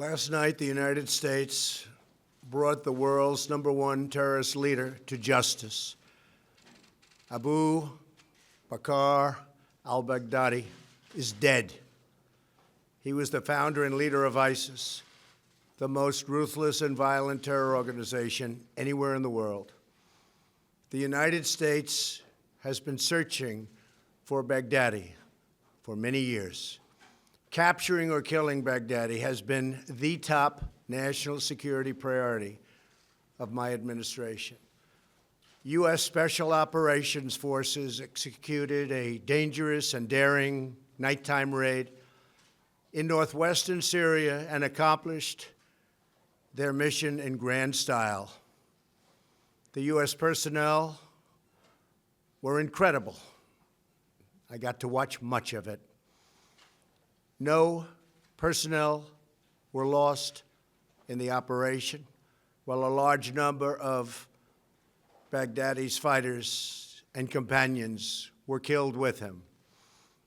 Last night, the United States brought the world's #1 terrorist leader to justice. Abu Bakr al-Baghdadi is dead. He was the founder and leader of ISIS, the most ruthless and violent terror organization anywhere in the world. The United States has been searching for Baghdadi for many years. Capturing or killing Baghdadi has been the top national security priority of my administration. U.S. Special Operations Forces executed a dangerous and daring nighttime raid in northwestern Syria and accomplished their mission in grand style. The U.S. personnel were incredible. I got to watch much of it. No personnel were lost in the operation, while a large number of Baghdadi's fighters and companions were killed with him.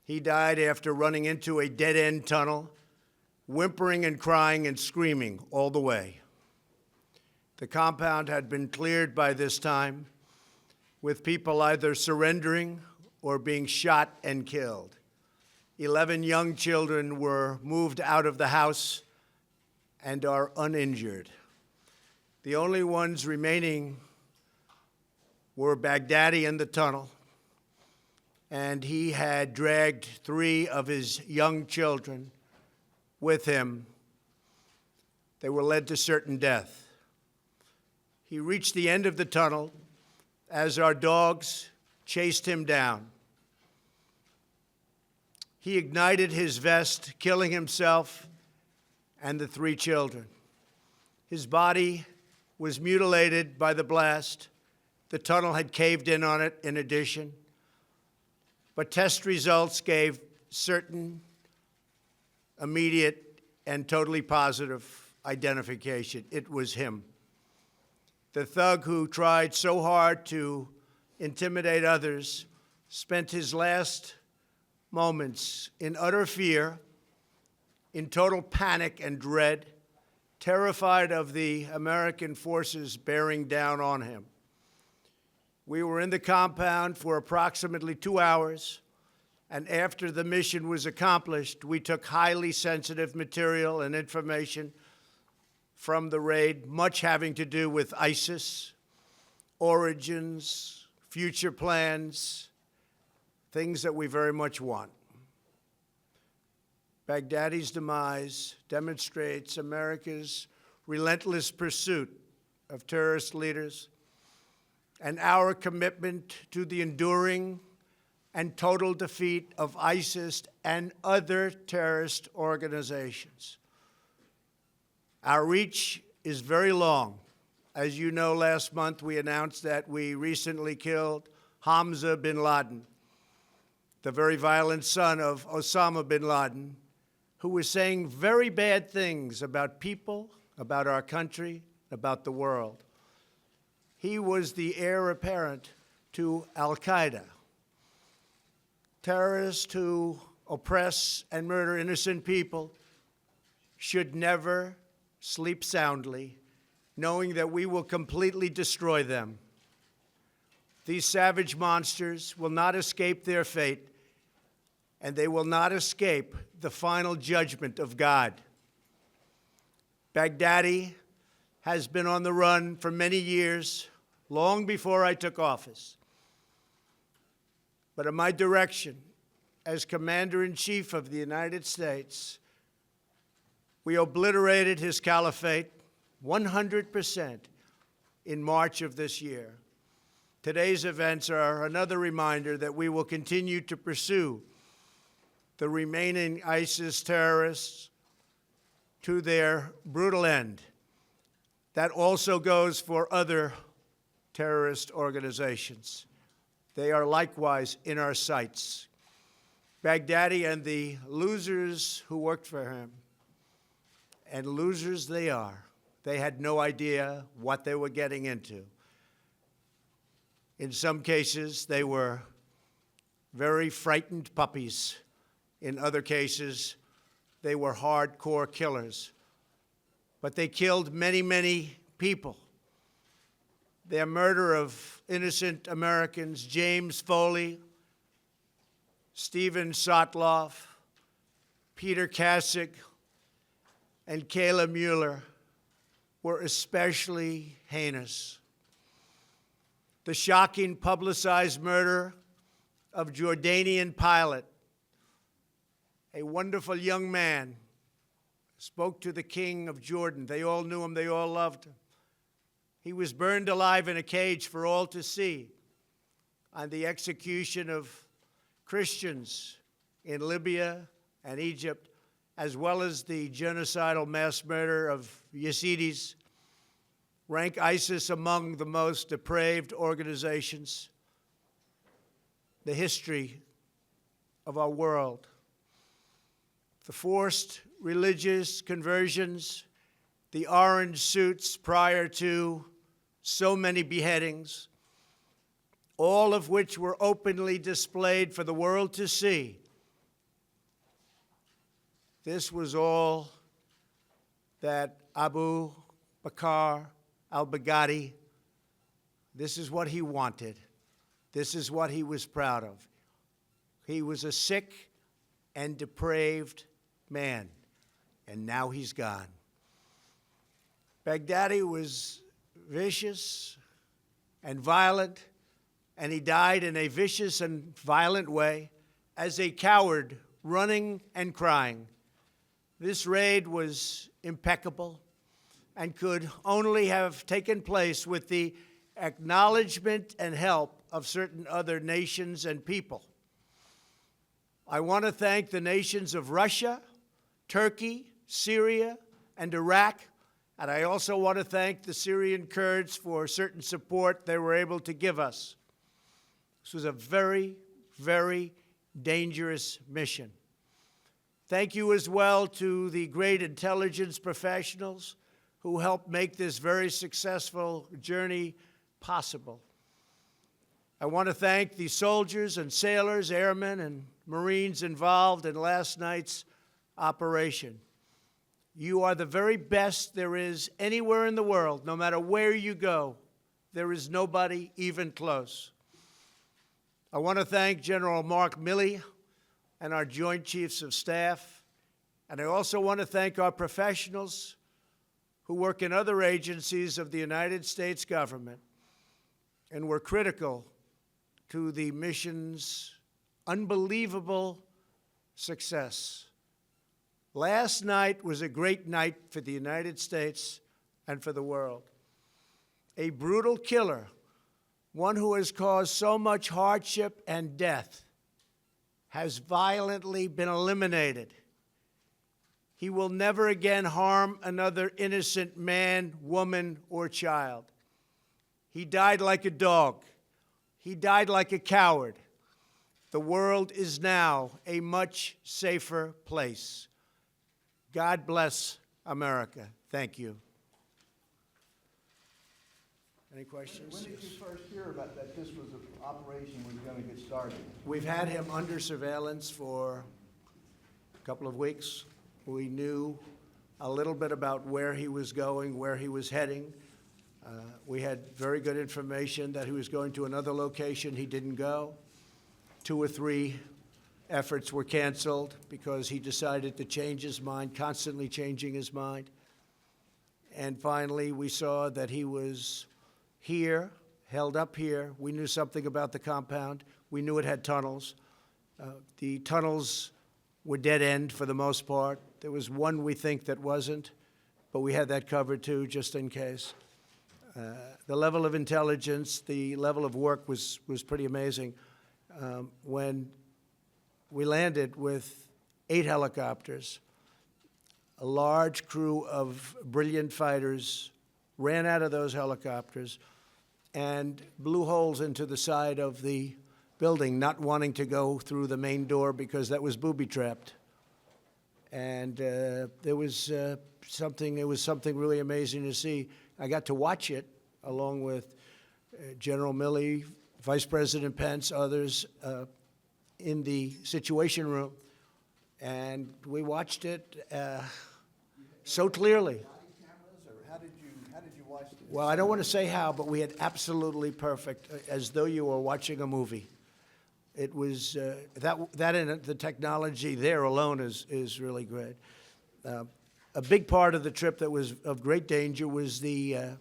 He died after running into a dead-end tunnel, whimpering and crying and screaming all the way. The compound had been cleared by this time, with people either surrendering or being shot and killed. 11 young children were moved out of the house and are uninjured. The only ones remaining were Baghdadi in the tunnel, and he had dragged 3 of his young children with him. They were led to certain death. He reached the end of the tunnel as our dogs chased him down. He ignited his vest, killing himself and the 3 children. His body was mutilated by the blast. The tunnel had caved in on it in addition. But test results gave certain, immediate, and totally positive identification. It was him. The thug who tried so hard to intimidate others spent his last moments in utter fear, in total panic and dread, terrified of the American forces bearing down on him. We were in the compound for approximately 2 hours, and after the mission was accomplished, we took highly sensitive material and information from the raid, much having to do with ISIS, origins, future plans, things that we very much want. Baghdadi's demise demonstrates America's relentless pursuit of terrorist leaders and our commitment to the enduring and total defeat of ISIS and other terrorist organizations. Our reach is very long. As you know, last month we announced that we recently killed Hamza bin Laden, the very violent son of Osama bin Laden, who was saying very bad things about people, about our country, about the world. He was the heir apparent to al-Qaeda, terrorists who oppress and murder innocent people should never sleep soundly, knowing that we will completely destroy them. These savage monsters will not escape their fate, and they will not escape the final judgment of God. Baghdadi has been on the run for many years, long before I took office. But at my direction, as Commander-in-Chief of the United States, we obliterated his caliphate 100% in March of this year. Today's events are another reminder that we will continue to pursue the remaining ISIS terrorists to their brutal end. That also goes for other terrorist organizations. They are likewise in our sights. Baghdadi and the losers who worked for him, and losers they are. They had no idea what they were getting into. In some cases, they were very frightened puppies. In other cases, they were hardcore killers but they killed many, many people. Their murder of innocent Americans, James Foley, Stephen Sotloff, Peter Kasich, and Kayla Mueller, were especially heinous. The shocking publicized murder of Jordanian pilot, a wonderful young man, spoke to the king of Jordan. They all knew him, they all loved him. He was burned alive in a cage for all to see on the execution of Christians in Libya and Egypt, as well as the genocidal mass murder of Yazidis, rank ISIS among the most depraved organizations in the history of our world. The forced religious conversions, the orange suits prior to so many beheadings, all of which were openly displayed for the world to see. This was all that Abu Bakr al-Baghdadi, this is what he wanted. This is what he was proud of. He was a sick and depraved man, and now he's gone. Baghdadi was vicious and violent, and he died in a vicious and violent way as a coward, running and crying. This raid was impeccable and could only have taken place with the acknowledgement and help of certain other nations and people. I want to thank the nations of Russia, Turkey, Syria, and Iraq, and I also want to thank the Syrian Kurds for certain support they were able to give us. This was a very, very dangerous mission. Thank you as well to the great intelligence professionals who helped make this very successful journey possible. I want to thank the soldiers and sailors, airmen, and Marines involved in last night's operation. You are the very best there is anywhere in the world. No matter where you go, there is nobody even close. I want to thank General Mark Milley and our Joint Chiefs of Staff, and I also want to thank our professionals who work in other agencies of the United States government and were critical to the mission's unbelievable success. Last night was a great night for the United States and for the world. A brutal killer, one who has caused so much hardship and death, has violently been eliminated. He will never again harm another innocent man, woman, or child. He died like a dog. He died like a coward. The world is now a much safer place. God bless America. Thank you. Any questions? When did you first hear about that this was an operation was going to get started? We've had him under surveillance for a couple of weeks. We knew a little bit about where he was going, where he was heading. We had very good information that he was going to another location. He didn't go. 2 or 3 efforts were canceled because he decided to change his mind, constantly changing his mind. And finally, we saw that he was here, held up here. We knew something about the compound. We knew it had tunnels. The tunnels were dead end for the most part. There was one we think that wasn't, but we had that covered too, just in case. The level of intelligence, the level of work was pretty amazing. When we landed with 8 helicopters, a large crew of brilliant fighters ran out of those helicopters and blew holes into the side of the building, not wanting to go through the main door because that was booby-trapped. And it was something really amazing to see. I got to watch it along with General Milley, Vice President Pence, others in the Situation Room, and we watched it so clearly. watched it. Well, I don't want to say how, but we had absolutely perfect, as though you were watching a movie. It was, that and the technology there alone is really great. A big part of the trip that was of great danger was it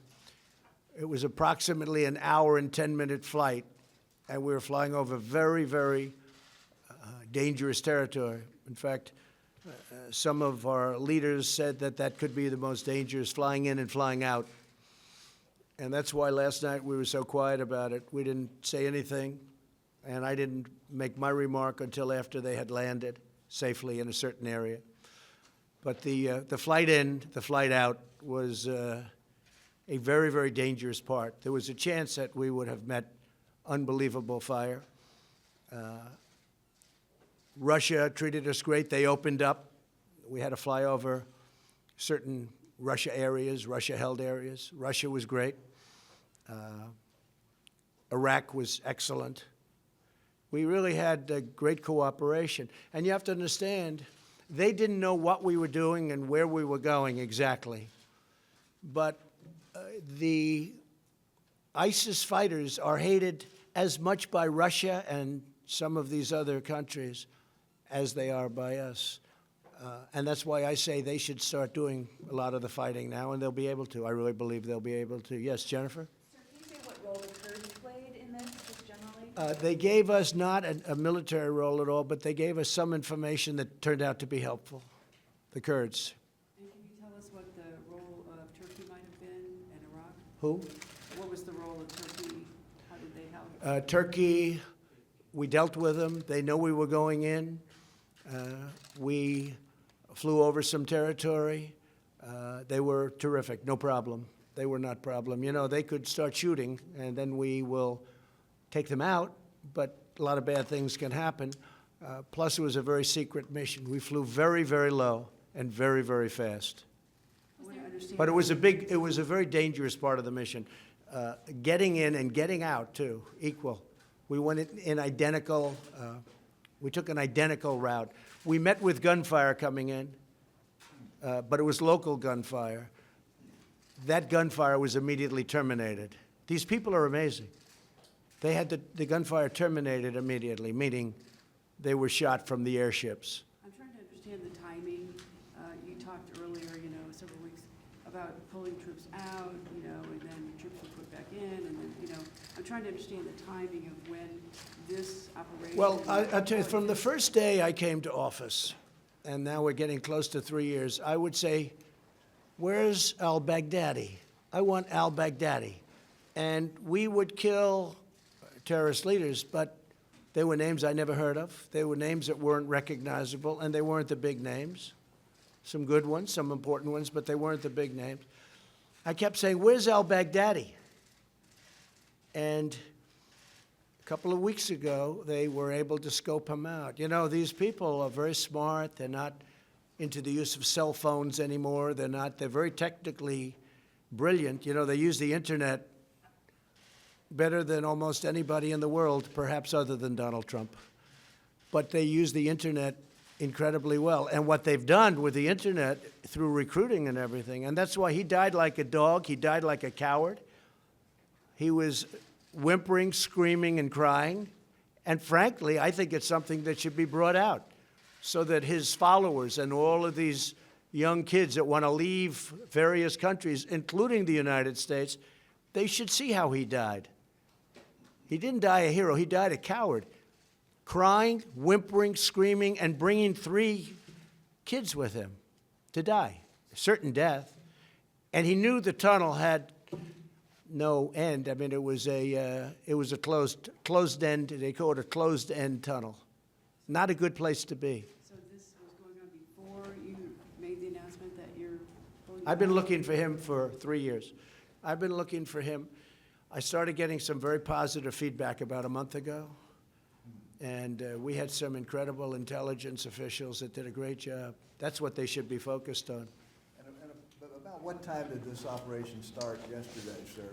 was approximately an hour and 10-minute flight, and we were flying over very, very dangerous territory. In fact, some of our leaders said that that could be the most dangerous, flying in and flying out. And that's why last night we were so quiet about it. We didn't say anything, and I didn't make my remark until after they had landed safely in a certain area. But the flight in, the flight out was a very, very dangerous part. There was a chance that we would have met unbelievable fire. Russia treated us great. They opened up. We had to fly over certain Russia areas, Russia-held areas. Russia was great. Iraq was excellent. We really had great cooperation. And you have to understand, they didn't know what we were doing and where we were going exactly. But the ISIS fighters are hated as much by Russia and some of these other countries as they are by us. And that's why I say they should start doing a lot of the fighting now, and they'll be able to. I really believe they'll be able to. Yes, Jennifer? Sir, can you say what role the Kurds played in this, just generally? They gave us not a military role at all, but they gave us some information that turned out to be helpful, the Kurds. And can you tell us what the role of Turkey might have been in Iraq? Who? What was the role of Turkey? How did they help? Turkey, we dealt with them. They know we were going in. We flew over some territory. They were terrific, no problem. They were not problem. You know, they could start shooting, and then we will take them out, but a lot of bad things can happen. Plus, it was a very secret mission. We flew very, very low and very, very fast. I want to understand. But it was a very dangerous part of the mission. Getting in and getting out, too, equal. We went in identical, we took an identical route. We met with gunfire coming in, but it was local gunfire. That gunfire was immediately terminated. These people are amazing. They had the gunfire terminated immediately, meaning they were shot from the airships. I'm trying to understand the timing. You talked earlier, several weeks about pulling troops out, and then troops were put back in, and then, I'm trying to understand the timing of when this operation. Well, I'll tell you, from the first day I came to office, and now we're getting close to 3 years, I would say, where's al-Baghdadi? I want al-Baghdadi. And we would kill terrorist leaders, but they were names I never heard of. They were names that weren't recognizable, and they weren't the big names. Some good ones, some important ones, but they weren't the big names. I kept saying, where's al-Baghdadi? And a couple of weeks ago, they were able to scope him out. These people are very smart. They're not into the use of cell phones anymore. They're very technically brilliant. They use the internet better than almost anybody in the world, perhaps other than Donald Trump. But they use the internet incredibly well. And what they've done with the internet through recruiting and everything, and that's why he died like a dog. He died like a coward. He was whimpering, screaming, and crying. And frankly, I think it's something that should be brought out so that his followers and all of these young kids that want to leave various countries, including the United States, they should see how he died. He didn't die a hero. He died a coward, crying, whimpering, screaming, and bringing 3 kids with him to die, a certain death. And he knew the tunnel had no end. I mean, it was a closed end. They call it a closed end tunnel. Not a good place to be. So this was going on before you made the announcement that you're pulling I've been out? looking for him for 3 years. I've been looking for him. I started getting some very positive feedback about a month ago. And we had some incredible intelligence officials that did a great job. That's what they should be focused on. And about what time did this operation start yesterday, sir?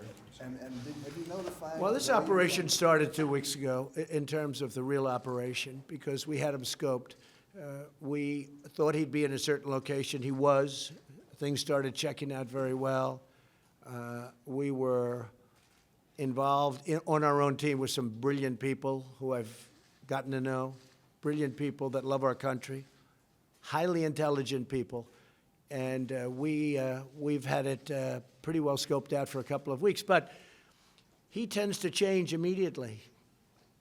And have you notified? Well, this the leaders operation on- started 2 weeks ago in terms of the real operation because we had him scoped. We thought he'd be in a certain location. He was. Things started checking out very well. We were involved on our own team with some brilliant people who I've gotten to know, brilliant people that love our country, highly intelligent people. And we've had it pretty well scoped out for a couple of weeks. But he tends to change immediately.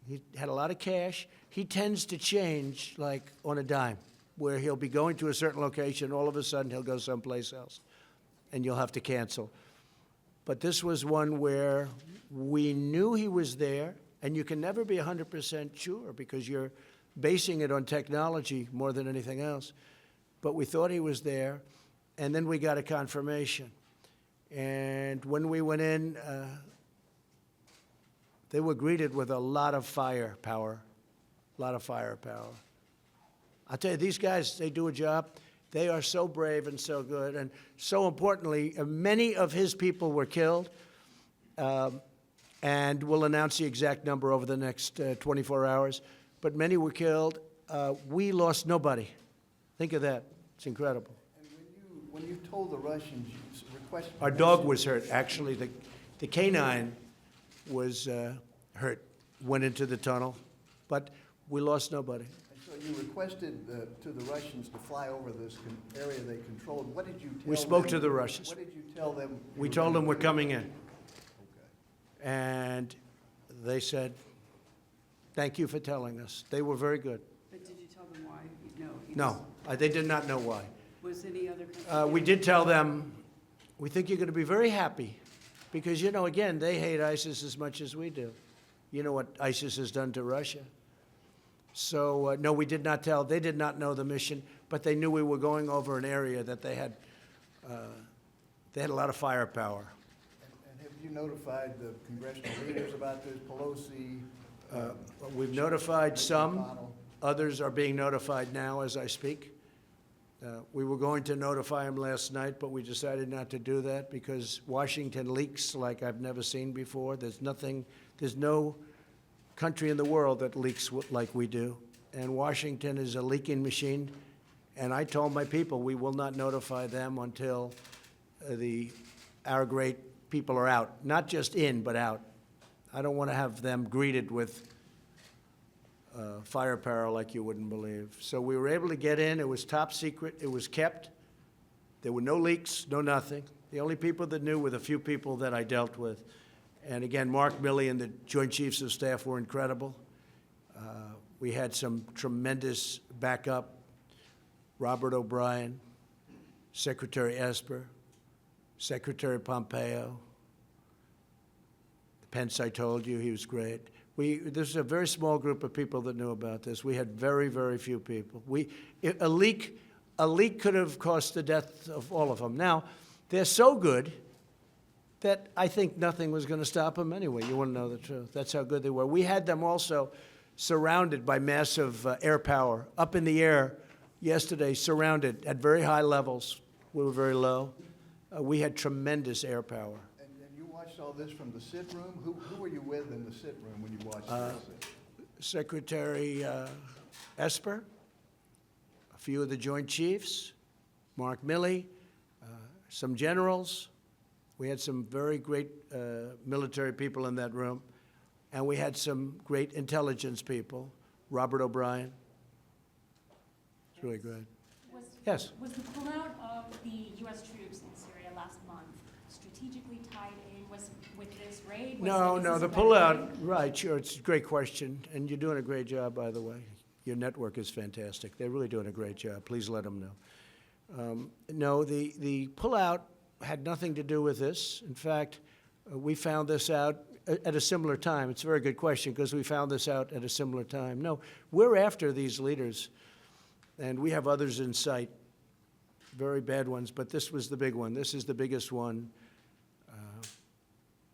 He had a lot of cash. He tends to change like on a dime, where he'll be going to a certain location, all of a sudden he'll go someplace else, and you'll have to cancel. But this was one where we knew he was there, and you can never be 100% sure because you're basing it on technology more than anything else. But we thought he was there, and then we got a confirmation. And when we went in, they were greeted with a lot of firepower, a lot of firepower. I'll tell you, these guys, they do a job. They are so brave and so good. And so importantly, many of his people were killed, and we'll announce the exact number over the next 24 hours. But many were killed. We lost nobody. Think of that. It's incredible. And when you told the Russians, you requested... Our dog was hurt. Actually, the canine was hurt, went into the tunnel, but we lost nobody. And so you requested to the Russians to fly over this area they controlled. What did you tell them? We spoke to the Russians. What did you tell them? We told them we're coming in, Okay. and they said, thank you for telling us. They were very good. But did you tell them why? No, they did not know why. Was any other country? We did tell them, we think you're going to be very happy because, you know, again, they hate ISIS as much as we do. You know what ISIS has done to Russia. So, no, we did not tell. They did not know the mission, but they knew we were going over an area that they had a lot of firepower. And have you notified the congressional leaders about this, Pelosi? We've notified some. McConnell? Others are being notified now as I speak. We were going to notify them last night, but we decided not to do that because Washington leaks like I've never seen before. There's no country in the world that leaks like we do. And Washington is a leaking machine. And I told my people we will not notify them until our great people are out. Not just in, but out. I don't want to have them greeted with firepower like you wouldn't believe. So we were able to get in. It was top secret. It was kept. There were no leaks, no nothing. The only people that knew were the few people that I dealt with. And again, Mark Milley and the Joint Chiefs of Staff were incredible. We had some tremendous backup. Robert O'Brien, Secretary Esper, Secretary Pompeo. Pence, I told you, he was great. This is a very small group of people that knew about this. We had very, very few people. A leak could have cost the death of all of them. Now, they're so good that I think nothing was going to stop them anyway. You want to know the truth. That's how good they were. We had them also surrounded by massive air power, up in the air yesterday, surrounded at very high levels. We were very low. We had tremendous air power. And you watched all this from the sit room? Who were you with in the sit room when you watched this? Secretary Esper, a few of the Joint Chiefs, Mark Milley, some generals. We had some very great military people in that room, and we had some great intelligence people. Robert O'Brien. It's really good. Yes. Was the pullout of the U.S. troops in Syria last month strategically tied in with this raid? No, Was no, this the a red pullout, herring? right, sure, it's a great question, and you're doing a great job, by the way. Your network is fantastic. They're really doing a great job. Please let them know. No, the pullout had nothing to do with this. In fact, we found this out at a similar time. It's a very good question because we found this out at a similar time. No, we're after these leaders, and we have others in sight, very bad ones, but this was the big one. This is the biggest one,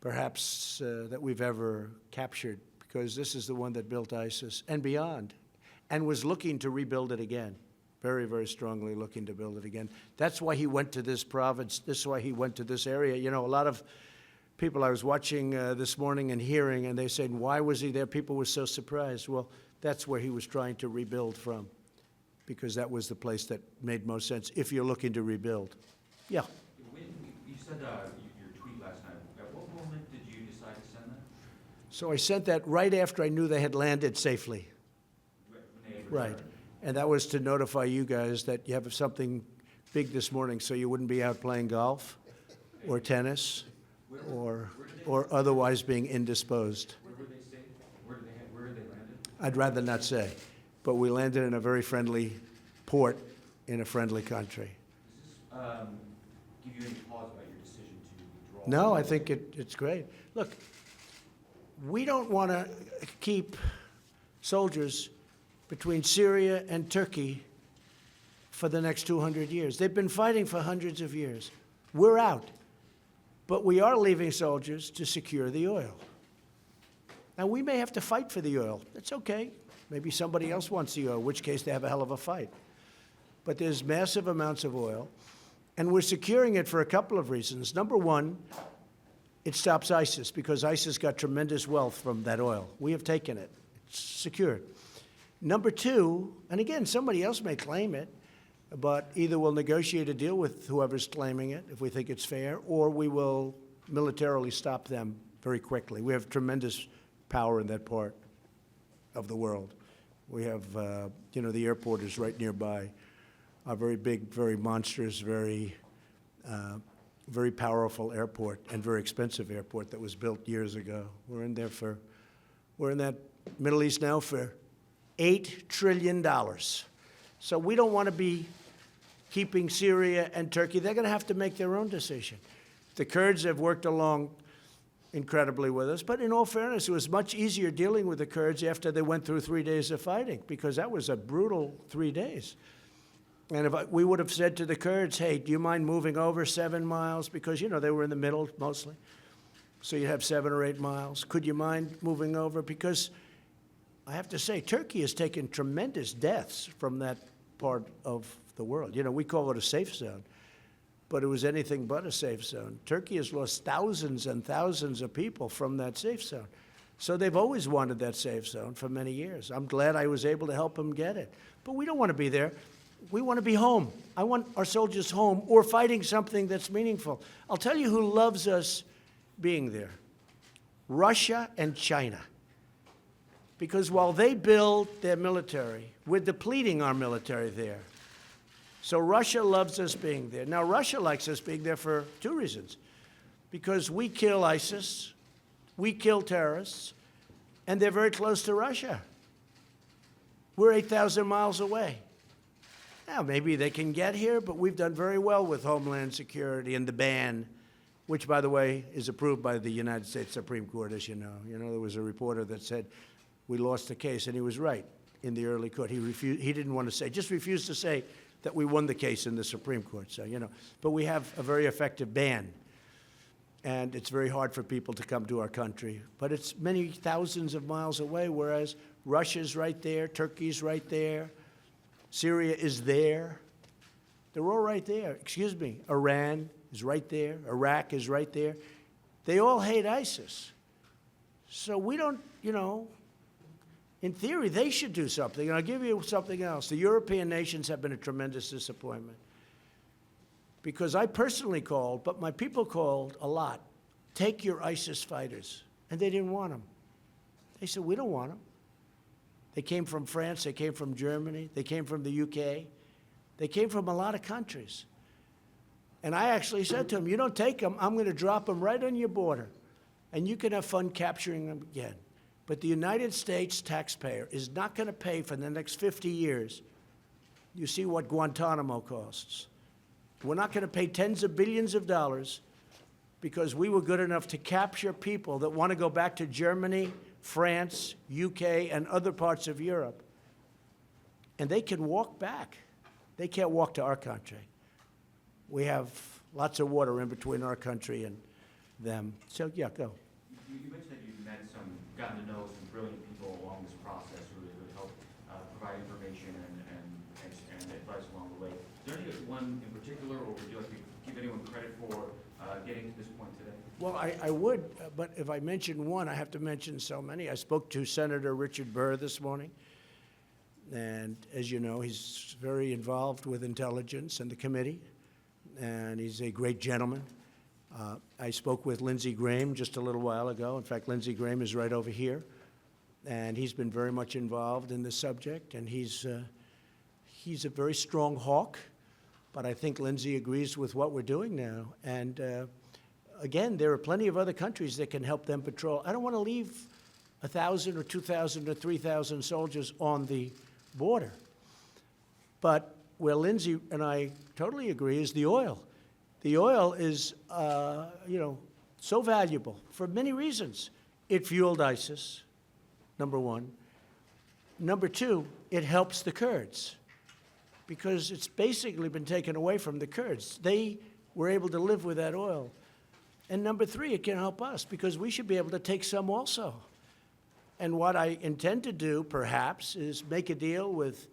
perhaps, that we've ever captured because this is the one that built ISIS and beyond and was looking to rebuild it again. Very, very strongly looking to build it again. That's why he went to this province. That's why he went to this area. You know, a lot of people I was watching this morning and hearing, and they said, why was he there? People were so surprised. Well, that's where he was trying to rebuild from, because that was the place that made most sense if you're looking to rebuild. Yeah. You said your tweet So I sent that right after I knew they had landed safely. Right. And that was to notify you guys that you have something big this morning, so you wouldn't be out playing golf or tennis or otherwise being indisposed. Where were they staying? Where they landed? I'd rather not say, but we landed in a very friendly port in a friendly country. Does this give you any pause about your decision to withdraw? No, I think it's great. Look, we don't want to keep soldiers between Syria and Turkey for the next 200 years. They've been fighting for hundreds of years. We're out. But we are leaving soldiers to secure the oil. Now, we may have to fight for the oil. That's okay. Maybe somebody else wants the oil, in which case they have a hell of a fight. But there's massive amounts of oil, and we're securing it for a couple of reasons. Number one, it stops ISIS, because ISIS got tremendous wealth from that oil. We have taken it. It's secured. Number two, and again, somebody else may claim it, but either we'll negotiate a deal with whoever's claiming it, if we think it's fair, or we will militarily stop them very quickly. We have tremendous power in that part of the world. We have, the airport is right nearby. A very big, very monstrous, very powerful airport, and very expensive airport that was built years ago. We're in that Middle East now for $8 trillion. So we don't want to be keeping Syria and Turkey. They're going to have to make their own decision. The Kurds have worked along incredibly with us, but in all fairness, it was much easier dealing with the Kurds after they went through 3 days of fighting, because that was a brutal 3 days. And if we would have said to the Kurds, hey, do you mind moving over 7 miles? Because, they were in the middle mostly. So you have 7 or 8 miles. Could you mind moving over? Because I have to say, Turkey has taken tremendous deaths from that part of the world. We call it a safe zone, but it was anything but a safe zone. Turkey has lost thousands and thousands of people from that safe zone. So they've always wanted that safe zone for many years. I'm glad I was able to help them get it. But we don't want to be there. We want to be home. I want our soldiers home or fighting something that's meaningful. I'll tell you who loves us being there: Russia and China. Because while they build their military, we're depleting our military there. So Russia loves us being there. Now, Russia likes us being there for 2 reasons. Because we kill ISIS, we kill terrorists, and they're very close to Russia. We're 8,000 miles away. Now, maybe they can get here, but we've done very well with Homeland Security and the ban, which, by the way, is approved by the United States Supreme Court, as you know. There was a reporter that said, we lost the case, and he was right in the early court. He didn't want to say, just refused to say that we won the case in the Supreme Court. So, but we have a very effective ban, and it's very hard for people to come to our country. But it's many thousands of miles away, whereas Russia's right there, Turkey's right there, Syria is there. They're all right there. Excuse me, Iran is right there, Iraq is right there. They all hate ISIS. So we don't, in theory, they should do something. And I'll give you something else. The European nations have been a tremendous disappointment. Because I personally called, but my people called a lot, take your ISIS fighters. And they didn't want them. They said, we don't want them. They came from France, they came from Germany, they came from the UK. They came from a lot of countries. And I actually said to them, you don't take them, I'm going to drop them right on your border. And you can have fun capturing them again. But the United States taxpayer is not going to pay for the next 50 years. You see what Guantanamo costs. We're not going to pay tens of billions of dollars because we were good enough to capture people that want to go back to Germany, France, UK, and other parts of Europe. And they can walk back. They can't walk to our country. We have lots of water in between our country and them. So, yeah, go. You mentioned that you've gotten to know some brilliant people along this process who would help provide information and advice along the way. Is there anyone in particular, or would you like to give anyone credit for getting to this point today? Well, I would, but if I mention one, I have to mention so many. I spoke to Senator Richard Burr this morning, and as you know, he's very involved with intelligence and the committee, and he's a great gentleman. I spoke with Lindsey Graham just a little while ago. In fact, Lindsey Graham is right over here, and he's been very much involved in this subject, and he's a very strong hawk, but I think Lindsey agrees with what we're doing now. And again, there are plenty of other countries that can help them patrol. I don't want to leave 1,000 or 2,000 or 3,000 soldiers on the border. But where Lindsey and I totally agree is the oil. The oil is, so valuable for many reasons. It fueled ISIS, number one. Number two, it helps the Kurds because it's basically been taken away from the Kurds. They were able to live with that oil. And number three, it can help us because we should be able to take some also. And what I intend to do, perhaps, is make a deal with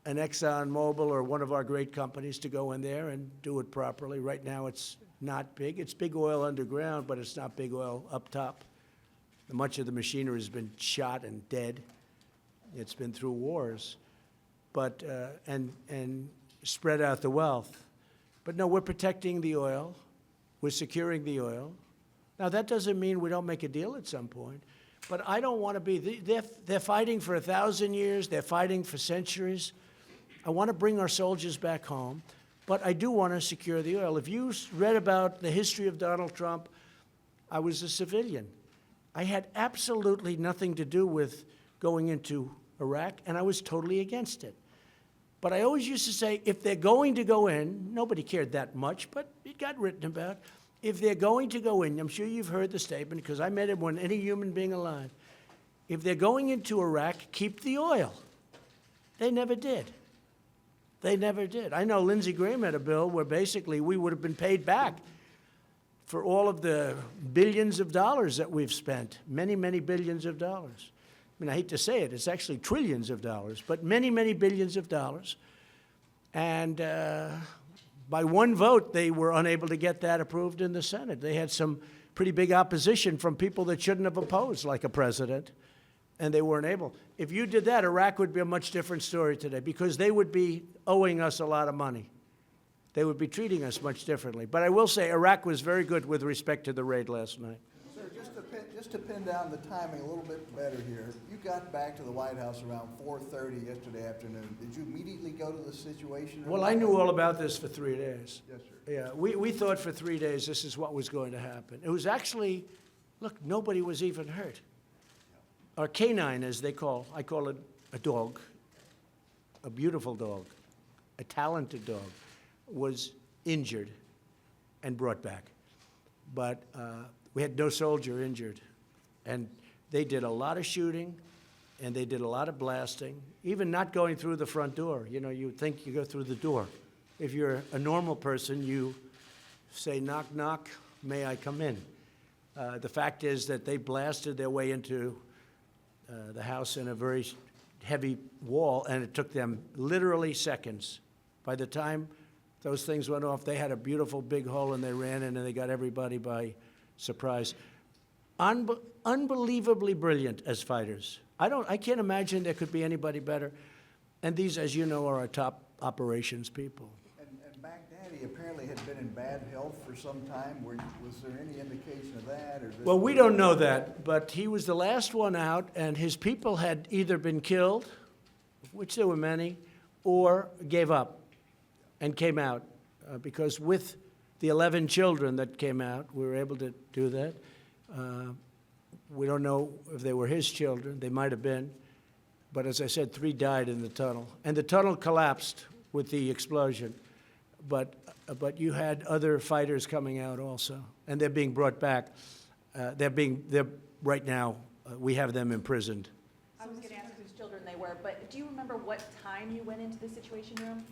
an ExxonMobil or one of our great companies to go in there and do it properly. Right now, it's not big. It's big oil underground, but it's not big oil up top. Much of the machinery has been shot and dead. It's been through wars, but and spread out the wealth. But no, we're protecting the oil. We're securing the oil. Now, that doesn't mean we don't make a deal at some point, but I don't want to be, they're fighting for 1,000 years, they're fighting for centuries. I want to bring our soldiers back home, but I do want to secure the oil. If you read about the history of Donald Trump, I was a civilian. I had absolutely nothing to do with going into Iraq, and I was totally against it. But I always used to say, if they're going to go in, nobody cared that much, but it got written about. If they're going to go in, I'm sure you've heard the statement, because I met it when any human being alive. If they're going into Iraq, keep the oil. They never did. They never did. I know Lindsey Graham had a bill where basically we would have been paid back for all of the billions of dollars that we've spent, many, many billions of dollars. I mean, I hate to say it, it's actually trillions of dollars, but many, many billions of dollars. And by one vote, they were unable to get that approved in the Senate. They had some pretty big opposition from people that shouldn't have opposed, like a president, and they weren't able. If you did that, Iraq would be a much different story today because they would be owing us a lot of money. They would be treating us much differently. But I will say Iraq was very good with respect to the raid last night. Sir, just to pin down the timing a little bit better here, you got back to the White House around 4:30 yesterday afternoon. Did you immediately go to the Situation Room? Well, I knew all about this for 3 days. Yes, sir. Yeah, we thought for 3 days this is what was going to happen. It was actually, look, nobody was even hurt. Our canine, as they call, I call it a dog, a beautiful dog, a talented dog, was injured and brought back. But we had no soldier injured. And they did a lot of shooting, and they did a lot of blasting, even not going through the front door. You know, you think you go through the door. If you're a normal person, you say, knock, knock, may I come in? The fact is that they blasted their way into the house in a very heavy wall, and it took them literally seconds. By the time those things went off, they had a beautiful big hole, and they ran in, and they got everybody by surprise. Unbelievably brilliant as fighters. I can't imagine there could be anybody better. And these, as you know, are our top operations people. And Baghdadi apparently had been in bad health for some time. Was there any indication of that? Or Well, we don't know that, but he was the last one out, and his people had either been killed, which there were many, or gave up and came out. Because with the 11 children that came out, we were able to do that. We don't know if they were his children. They might have been. But as I said, 3 died in the tunnel. And the tunnel collapsed with the explosion. But you had other fighters coming out also, and they're being brought back. They're right now, we have them imprisoned. I was going to ask whose children they were, but do you remember what time you went into the Situation Room?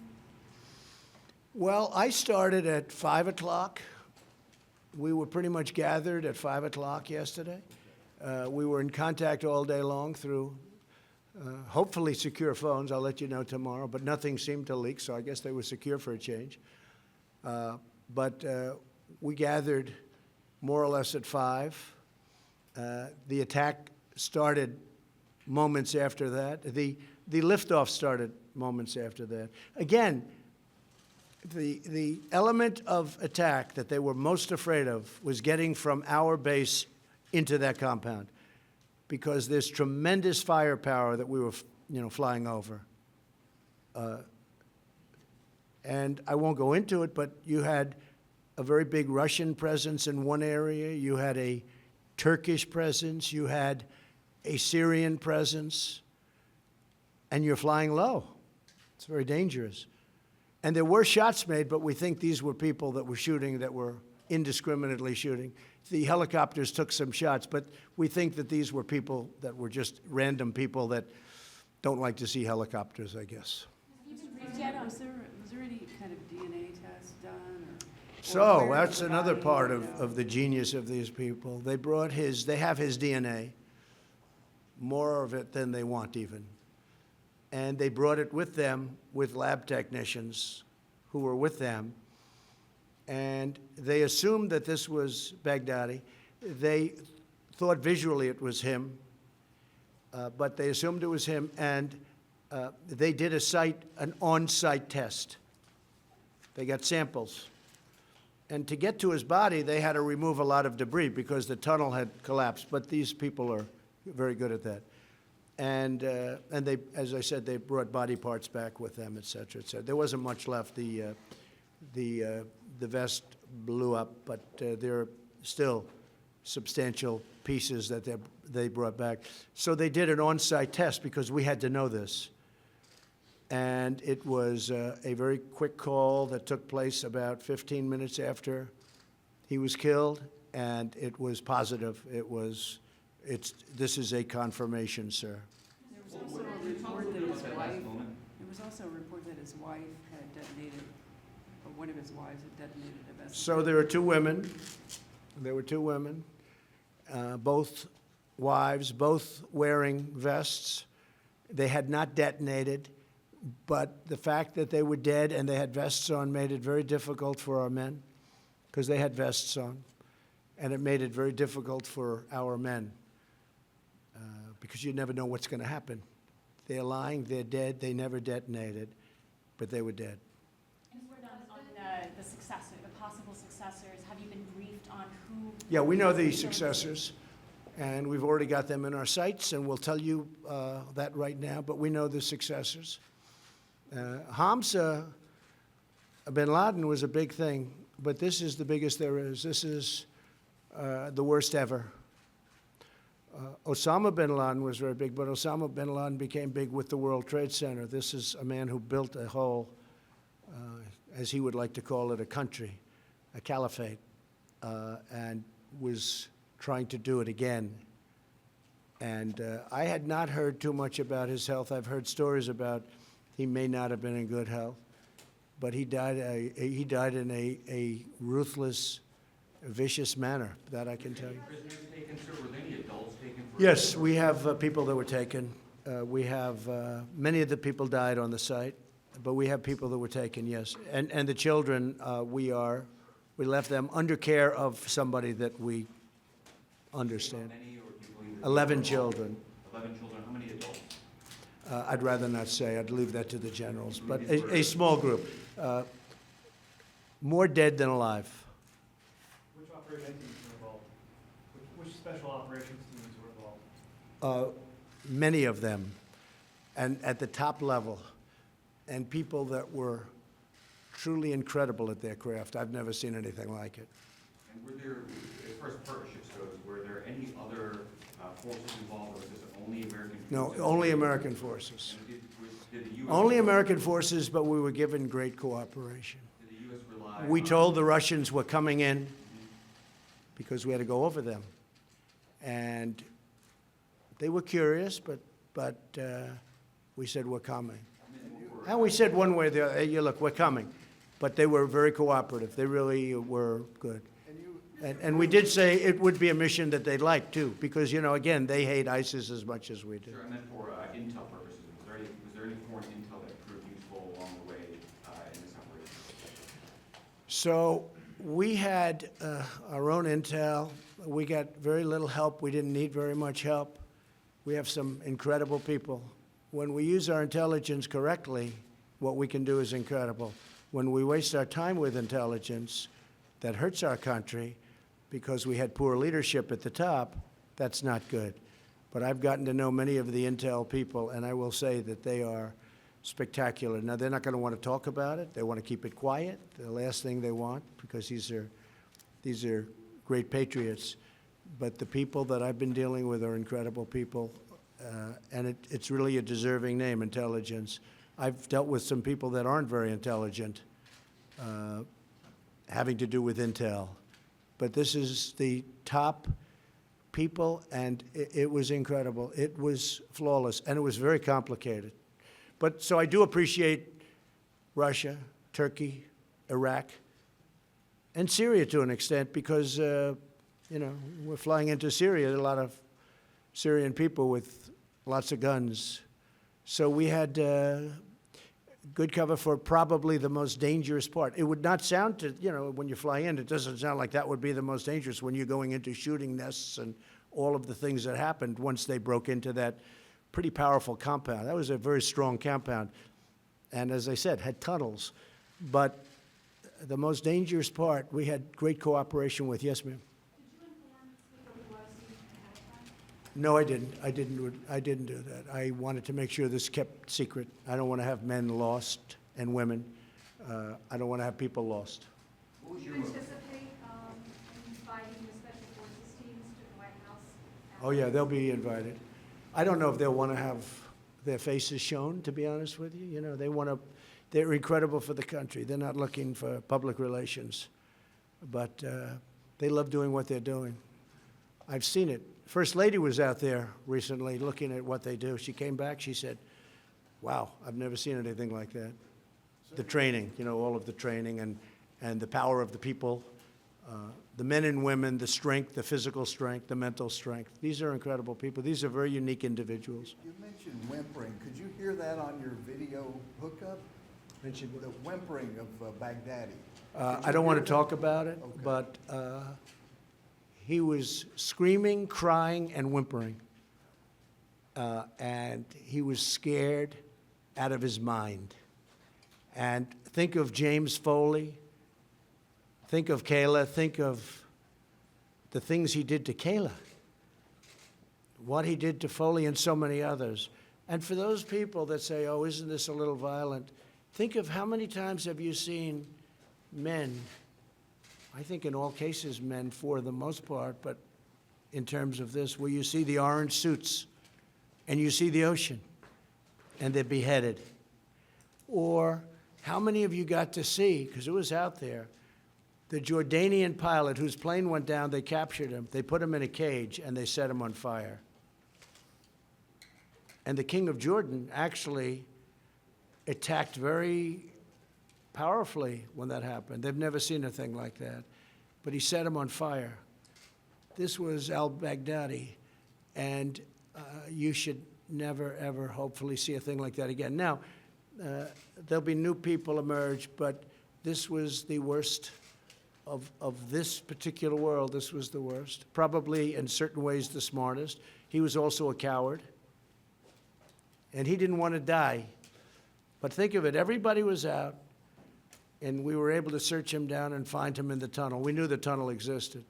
Well, I started at 5 o'clock. We were pretty much gathered at 5 o'clock yesterday. We were in contact all day long through hopefully secure phones. I'll let you know tomorrow, but nothing seemed to leak, so I guess they were secure for a change. But we gathered more or less at 5. The attack started moments after that. The liftoff started moments after that. Again, the element of attack that they were most afraid of was getting from our base into that compound, because there's tremendous firepower that we were, flying over. And I won't go into it, but you had a very big Russian presence in one area. You had a Turkish presence. You had a Syrian presence. And you're flying low. It's very dangerous. And there were shots made, but we think these were people that were shooting, that were indiscriminately shooting. The helicopters took some shots, but we think that these were people that were just random people that don't like to see helicopters, I guess. Was there any kind of DNA test done? Or So where that's the another body, part you know? of the genius of these people. They have his DNA, more of it than they want even. And they brought it with them, with lab technicians who were with them. And they assumed that this was Baghdadi. They thought visually it was him, but they assumed it was him, and they did an on-site test. They got samples. And to get to his body, they had to remove a lot of debris because the tunnel had collapsed, but these people are very good at that. And they, as I said, they brought body parts back with them, et cetera, et cetera. There wasn't much left. The vest blew up, but there are still substantial pieces that they brought back. So they did an on-site test because we had to know this. And it was a very quick call that took place about 15 minutes after he was killed, and it was positive. This is a confirmation, sir. There was also a report that his wife, there was also a report that his wife had detonated, or one of his wives had detonated a vest. So there were two women. There were two women, both wives, both wearing vests. They had not detonated, but the fact that they were dead and they had vests on made it very difficult for our men, because they had vests on, and it made it very difficult for our men, because you never know what's going to happen. They're lying, they're dead, they never detonated, but they were dead. And word on the successor, the possible successors, have you been briefed on who? Yeah, we know the successors, and we've already got them in our sights, and we'll tell you that right now, but we know the successors. Hamza bin Laden was a big thing, but this is the biggest there is. This is the worst ever. Osama bin Laden was very big, but Osama bin Laden became big with the World Trade Center. This is a man who built a whole, as he would like to call it, a country, a caliphate, and was trying to do it again. And I had not heard too much about his health. I've heard stories about he may not have been in good health, but he died in a ruthless, vicious manner, that I can tell you. Prisoners taken, sir? Were there any adults taken? Yes, we have people that were taken. We have, many of the people died on the site, but we have people that were taken, yes. And the children, we left them under care of somebody that we understand. How many, or do you believe that 11 there were children. 11 children, how many adults? I'd rather not say, I'd leave that to the generals, but a small group. More dead than alive. Which operation teams were involved? Which special operations teams were involved? Many of them, and at the top level, and people that were truly incredible at their craft. I've never seen anything like it. And were there, as far as partnerships goes, were there any other forces involved, or was this only American No, forces? only American forces. And did the U.S. Only American forces, but we were given great cooperation. Did the U.S. rely We on- told the Russians we're coming in because we had to go over them. And they were curious, but we said we're coming. And we said one way or the other, hey, look, we're coming. But they were very cooperative. They really were good. And we did say it would be a mission that they'd like, too, because, again, they hate ISIS as much as we do. Sure, I meant for intel purposes. Was there any foreign intel that proved useful along the way in this operation? So we had our own intel. We got very little help. We didn't need very much help. We have some incredible people. When we use our intelligence correctly, what we can do is incredible. when we waste our time with intelligence that hurts our country because we had poor leadership at the top, that's not good. But I've gotten to know many of the intel people, and I will say that they are spectacular. Now, they're not going to want to talk about it. They want to keep it quiet, the last thing they want, because these are great patriots. But the people that I've been dealing with are incredible people, and it's really a deserving name, intelligence. I've dealt with some people that aren't very intelligent, having to do with intel. But this is the top people, and it was incredible. It was flawless, and it was very complicated. But so I do appreciate Russia, Turkey, Iraq, and Syria to an extent, because, we're flying into Syria, a lot of Syrian people with lots of guns. So we had good cover for probably the most dangerous part. It would not sound to, when you fly in, it doesn't sound like that would be the most dangerous when you're going into shooting nests and all of the things that happened once they broke into that pretty powerful compound. That was a very strong compound. And as I said, had tunnels. But the most dangerous part, we had great cooperation with. Yes, ma'am? Did you inform Speaker Pelosi ahead of time? No, I didn't. I didn't do that. I wanted to make sure this kept secret. I don't want to have men lost and women. I don't want to have people lost. Do you anticipate inviting the special forces teams to the White House? Oh, yeah, they'll be invited. I don't know if they'll want to have their faces shown, to be honest with you. They're incredible for the country. They're not looking for public relations. But they love doing what they're doing. I've seen it. First Lady was out there recently looking at what they do. She came back, she said, wow, I've never seen anything like that. The training, all of the training and the power of the people, the men and women, the strength, the physical strength, the mental strength. These are incredible people. These are very unique individuals. You mentioned whimpering. Could you hear that on your video hookup? Mentioned The whimpering of Baghdadi. I don't want to talk about it, Okay. but he was screaming, crying, and whimpering. And he was scared out of his mind. And think of James Foley. Think of Kayla. Think of the things he did to Kayla. What he did to Foley and so many others. And for those people that say, oh, isn't this a little violent? Think of how many times have you seen men, I think in all cases men for the most part, but in terms of this, where you see the orange suits and you see the ocean and they're beheaded. Or how many of you got to see, because it was out there, the Jordanian pilot whose plane went down, they captured him, they put him in a cage, and they set him on fire. And the king of Jordan actually attacked very powerfully when that happened. They've never seen a thing like that. But he set him on fire. This was al-Baghdadi, and you should never, ever, hopefully, see a thing like that again. Now, there'll be new people emerge, but this was the worst of this particular world. This was the worst. Probably, in certain ways, the smartest. He was also a coward, and he didn't want to die. But think of it, everybody was out, and we were able to search him down and find him in the tunnel. We knew the tunnel existed,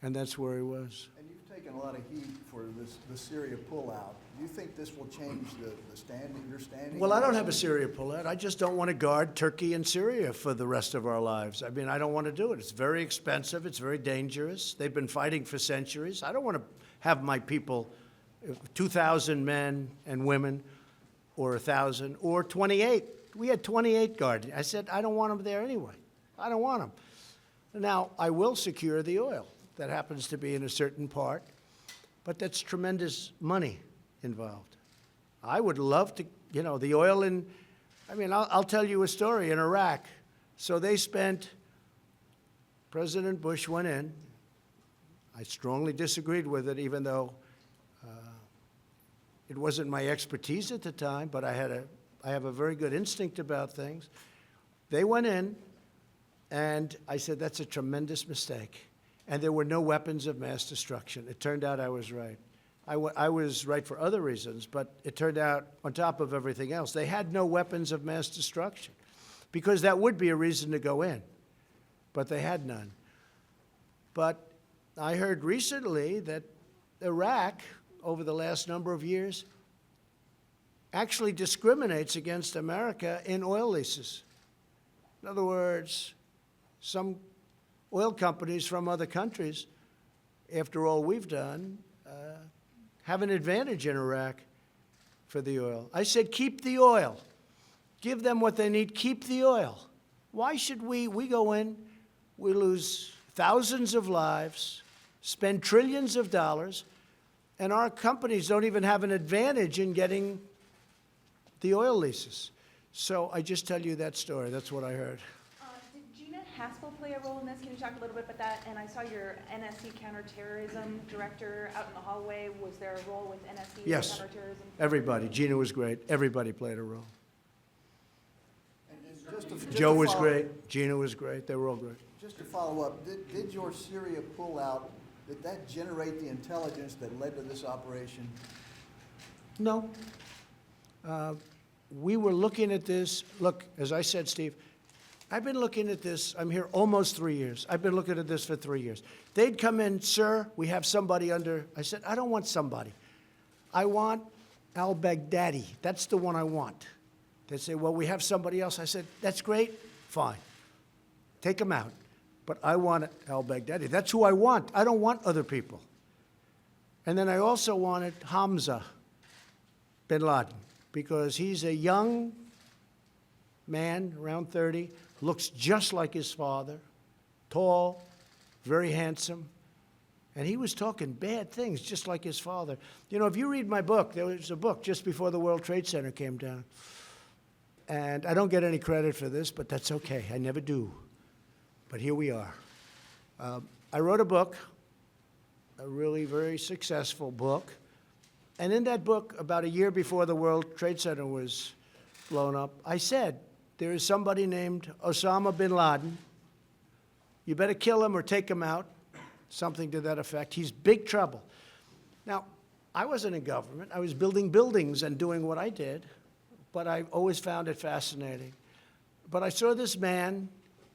and that's where he was. And you've taken a lot of heat for the Syria pullout. Do you think this will change the standing, your standing? Well, I don't have a Syria pullout. I just don't want to guard Turkey and Syria for the rest of our lives. I mean, I don't want to do it. It's very expensive. It's very dangerous. They've been fighting for centuries. I don't want to have my people, 2,000 men and women, or 1,000, or 28. We had 28 guarding. I said, I don't want them there anyway. I don't want them. Now, I will secure the oil. That happens to be in a certain part, but that's tremendous money involved. I would love to, the oil in, I'll tell you a story in Iraq. So they spent, President Bush went in. I strongly disagreed with it, even though it wasn't my expertise at the time, but I have a very good instinct about things. They went in, and I said, that's a tremendous mistake. And there were no weapons of mass destruction. It turned out I was right. I was right for other reasons, but it turned out, on top of everything else, they had no weapons of mass destruction. because that would be a reason to go in, but they had none. But I heard recently that Iraq, over the last number of years, actually discriminates against America in oil leases. In other words, some oil companies from other countries, after all we've done, have an advantage in Iraq for the oil. I said, keep the oil. Give them what they need. Keep the oil. Why should we go in, we lose thousands of lives, spend trillions of dollars, and our companies don't even have an advantage in getting the oil leases. So I just tell you that story. That's what I heard. Did Gina Haspel play a role in this? Can you talk a little bit about that? And I saw your NSC counterterrorism director out in the hallway. Was there a role with NSC Yes. counterterrorism? Everybody. Gina was great. Everybody played a role. And just to Joe was follow- great. Gina was great. They were all great. Just to follow up, did your Syria pullout, did that generate the intelligence that led to this operation? No. We were looking at this. Look, as I said, Steve, I've been looking at this. I'm here almost 3 years. I've been looking at this for 3 years. They'd come in, sir, we have somebody under. I said, I don't want somebody. I want al-Baghdadi. That's the one I want. They'd say, well, we have somebody else. I said, that's great. Fine. Take him out. But I want al-Baghdadi. That's who I want. I don't want other people. And then I also wanted Hamza bin Laden, because he's a young man, around 30, looks just like his father, tall, very handsome, and he was talking bad things, just like his father. You know, if you read my book, there was a book just before the World Trade Center came down, and I don't get any credit for this, but that's okay. I never do. But here we are. I wrote a book, a really very successful book, and in that book, about a year before the World Trade Center was blown up, I said, there is somebody named Osama bin Laden. You better kill him or take him out, something to that effect. He's big trouble. Now, I wasn't in government. I was building buildings and doing what I did, but I always found it fascinating. But I saw this man,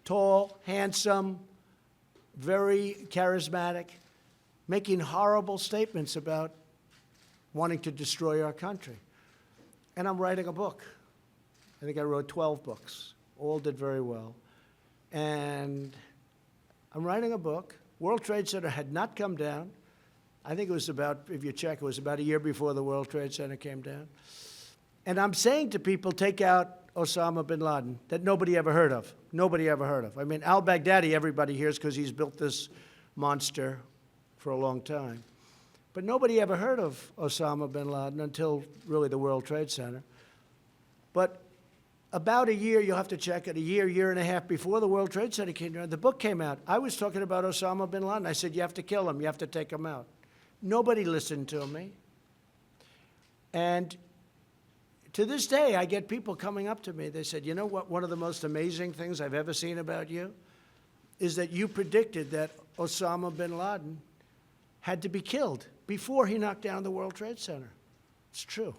tall, handsome, very charismatic, making horrible statements about wanting to destroy our country. And I'm writing a book. I think I wrote 12 books. All did very well. And I'm writing a book. World Trade Center had not come down. I think it was about, if you check, it was about a year before the World Trade Center came down. And I'm saying to people, take out Osama bin Laden, that nobody ever heard of. Nobody ever heard of. I mean, al-Baghdadi, everybody hears because he's built this monster for a long time. But nobody ever heard of Osama bin Laden until really the World Trade Center. But about a year, you'll have to check it, a year and a half before the World Trade Center came down, the book came out. I was talking about Osama bin Laden. I said, you have to kill him. You have to take him out. Nobody listened to me. And to this day, I get people coming up to me. They said, you know what, one of the most amazing things I've ever seen about you is that you predicted that Osama bin Laden had to be killed before he knocked down the World Trade Center. It's true.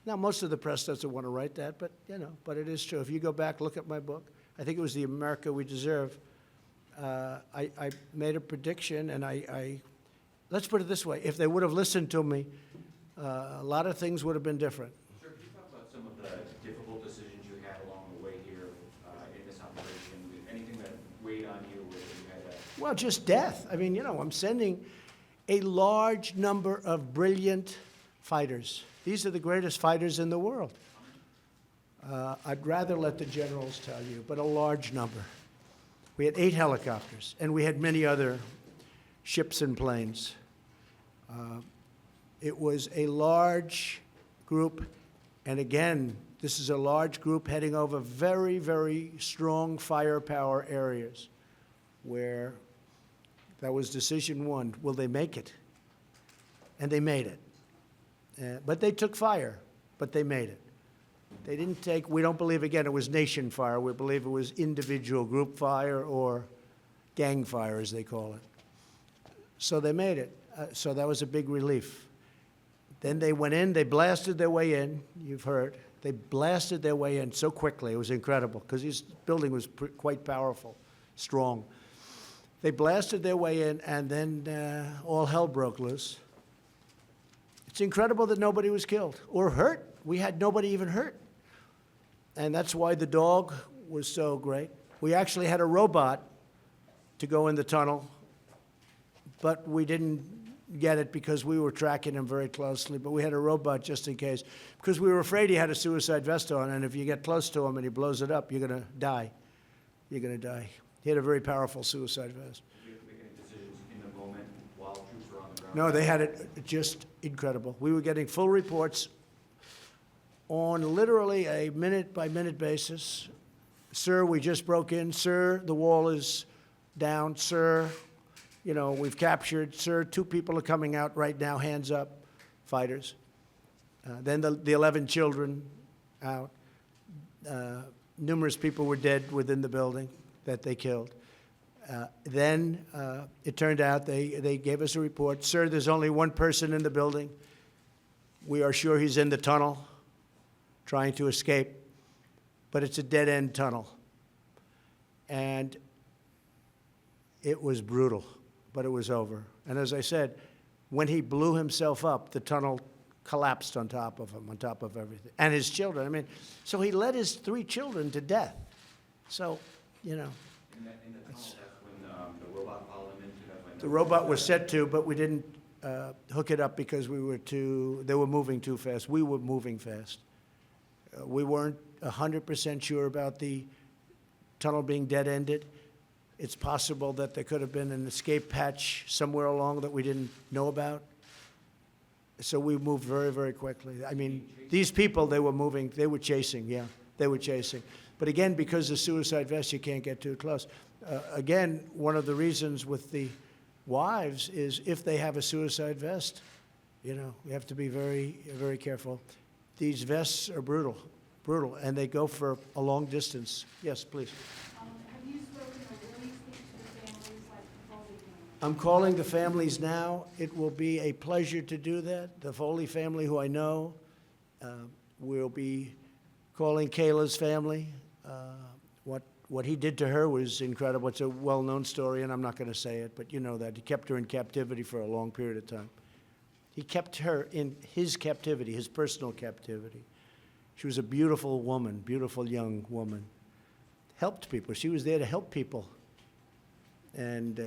Now, most of the press doesn't want to write that, but, you know, but it is true. If you go back, look at my book, I think it was The America We Deserve. I made a prediction, and let's put it this way. If they would have listened to me, a lot of things would have been different. Sir, could you talk about some of the difficult decisions you had along the way here in this operation? Anything that weighed on you or that you had to... Well, just death. I mean, you know, I'm sending a large number of brilliant fighters. These are the greatest fighters in the world. I'd rather let the generals tell you, but a large number. We had 8 helicopters, and we had many other ships and planes. It was a large group, and again, this is a large group heading over very, very strong firepower areas where that was decision one. Will they make it? And they made it. But they took fire, but they made it. They didn't take, we don't believe, again, it was nation fire. We believe it was individual group fire or gang fire, as they call it. So they made it. So that was a big relief. Then they went in, they blasted their way in, you've heard. They blasted their way in so quickly. It was incredible because this building was quite powerful, strong. They blasted their way in, and then all hell broke loose. It's incredible that nobody was killed or hurt. We had nobody even hurt. And that's why the dog was so great. We actually had a robot to go in the tunnel, but we didn't get it because we were tracking him very closely. But we had a robot just in case, because we were afraid he had a suicide vest on, and if you get close to him and he blows it up, you're going to die. You're going to die. He had a very powerful suicide vest. Did you make any decisions in the moment while troops were on the ground? No, they had it just incredible. We were getting full reports on literally a minute-by-minute basis. Sir, we just broke in. Sir, the wall is down. Sir, you know, we've captured. Sir, 2 people are coming out right now, hands up, fighters. Then the 11 children out. Numerous people were dead within the building that they killed. Then it turned out they gave us a report. Sir, there's only 1 person in the building. We are sure he's in the tunnel trying to escape, but it's a dead-end tunnel. And it was brutal, but it was over. And as I said, when he blew himself up, the tunnel collapsed on top of him, on top of everything. And his children, I mean, so he led his 3 children to death. So, you know. In the tunnel, that's when the robot followed him into that. The robot was set to, but we didn't hook it up because they were moving too fast. We were moving fast. We weren't 100% sure about the tunnel being dead-ended. It's possible that there could have been an escape hatch somewhere along that we didn't know about. So we moved very, very quickly. I mean, these people, they were moving, they were chasing, yeah, they were chasing. But again, because of suicide vests, you can't get too close. Again, one of the reasons with the wives is if they have a suicide vest, you know, you have to be very, very careful. These vests are brutal, and they go for a long distance. Yes, please. Have you spoken or will you speak to the families like the Foley family? I'm calling the families now. It will be a pleasure to do that. The Foley family, who I know, will be calling Kayla's family. What he did to her was incredible. It's a well-known story, and I'm not going to say it, but you know that. He kept her in captivity for a long period of time. He kept her in his captivity, his personal captivity. She was a beautiful woman, beautiful young woman. Helped people. She was there to help people. And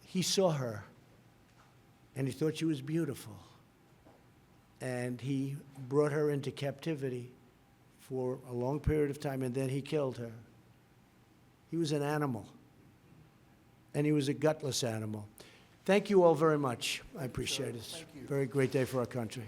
he saw her, and he thought she was beautiful. And he brought her into captivity for a long period of time, and then he killed her. He was an animal, and he was a gutless animal. Thank you all very much. I appreciate it. Thank you. Very great day for our country.